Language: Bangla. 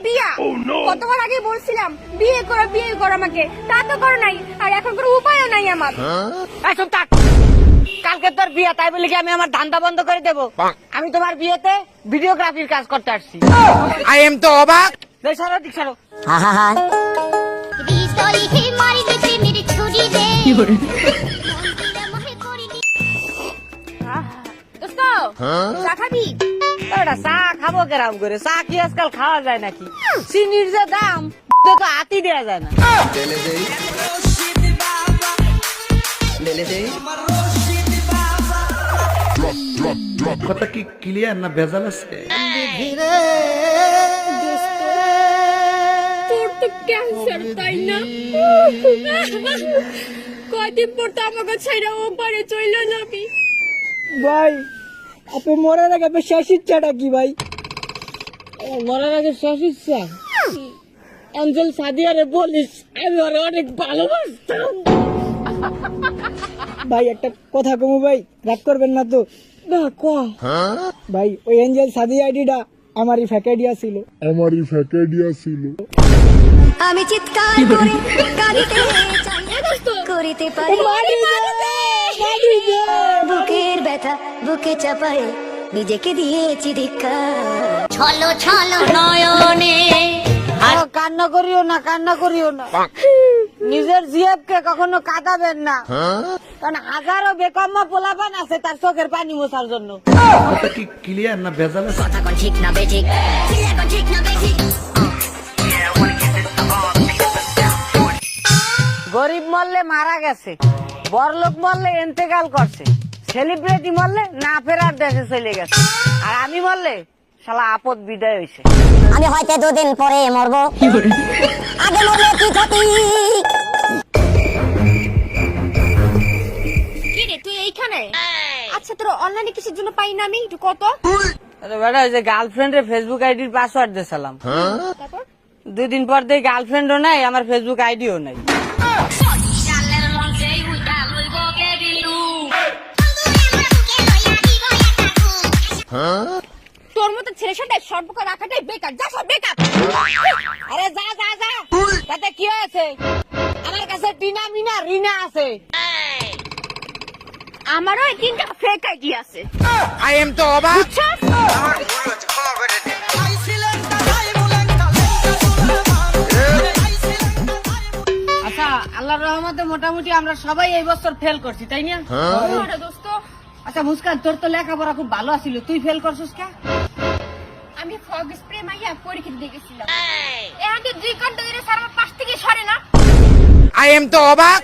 বিয়া কতবার আগে বলছিলাম বিয়ে করো আমাকে, তা তো করো নাই, আর এখন কোনো উপায়ও নাই আমার। চুপ থাক। কালকে তোর বিয়ে, তাই বলে কি আমি আমার ধান্দা বন্ধ করে দেবো? আমি তোমার বিয়েতে ভিডিওগ্রাফির কাজ করতে আসছি। আই এম তো অবাক। সারো দিক সারো। দোস্ত চা খাবি? ওটা চা খাবো কেরাম করে? চা কি আজকাল খাওয়া যায় নাকি? চিনির যে দাম তো হাতি দেওয়া যায় না। কথা কি ক্লিয়ার না ভেজাল আছে? তোর তো ক্যান্সার, তাই না? কয়দিন পর তো আমাকে ছেড়ে ও পারে চলে যাবি। ভাই আপনি মরার আগে আপনার শেষ ইচ্ছাটা কি ভাই? মরার আগে শেষ ইচ্ছা অঞ্চল সাদিয়ারে বলিস আমি ওরে অনেক ভালোবাসতাম। ভাই একটা কথা কমু ভাই, রাগ করবেন না তো? না ক ভাই ওই এঞ্জেল সাদি আইডিটা আমারই ফ্যাকেডিয়া ছিল। আমি চিৎকার করে কাঁদিতে চাই, করিতে পারি বুকের ব্যথা বুকে চাপায় নিজেকে দিয়েছি ধিক্কার। ছলো ছলো নয়নে কান্না করিও না, কান্না করিও না। নিজের জিয়াবকে কখনো কাঁদাবেন না, কারণ হাজারো বেকম্মা পোলাপান আছে তার চোখের পানি মোছার জন্য। কথা কি ক্লিয়ার না ভেজাল আছে? কথা কোন ঠিক না বেঠিক, ঠিক না বেঠিক। গরিব মরলে মারা গেছে, বড়লোক মরলে ইন্তেকাল করছে, সেলিব্রিটি মরলে না ফেরার দেশে চলে গেছে, আর আমি মরলে শালা আপদ বিদায় হয়েছে। আমি হয়তো দুদিন পরে মরবো, আগে মরলে কি ক্ষতি? কি রে তুই এইখানে? আচ্ছা তোর অনলাইনে কিসের জন্য পাই না আমি, একটু কত? আরে বেটা, ওই যে গার্লফ্রেন্ডের ফেসবুক আইডির পাসওয়ার্ড দিয়েছিলাম, তারপর 2 দিন পর দিয়ে গার্লফ্রেন্ডও নাই, আমার ফেসবুক আইডিও নাই। তোর মতো ছেলের সাথে সম্পর্ক রাখাটাই বেকার, যা সব বেকার। আরে যা যা যা, তাতে কি হয়েছে? আমার কাছে টিনা মিনা রিনা আছে। আমারও এই 3টা ফেক আইডি আছে। আই এম তো অবাক। আচ্ছা, আল্লাহর রহমতে মোটামুটি আমরা সবাই এই বছর ফেল করছি, তাই না? আরে দোস্ত, আচ্ছা মুস্কান, তোর তো লেখাপড়া খুব ভালো আছিল, তুই ফেল করছিস কে? আমি ফগ স্প্রে মাইয়া পরীক্ষা দিয়ে গেছিলাম, এখন 2 ঘন্টা ধরে স্যার আমার পাশ থেকে সরে না। আই এম তো অবাক।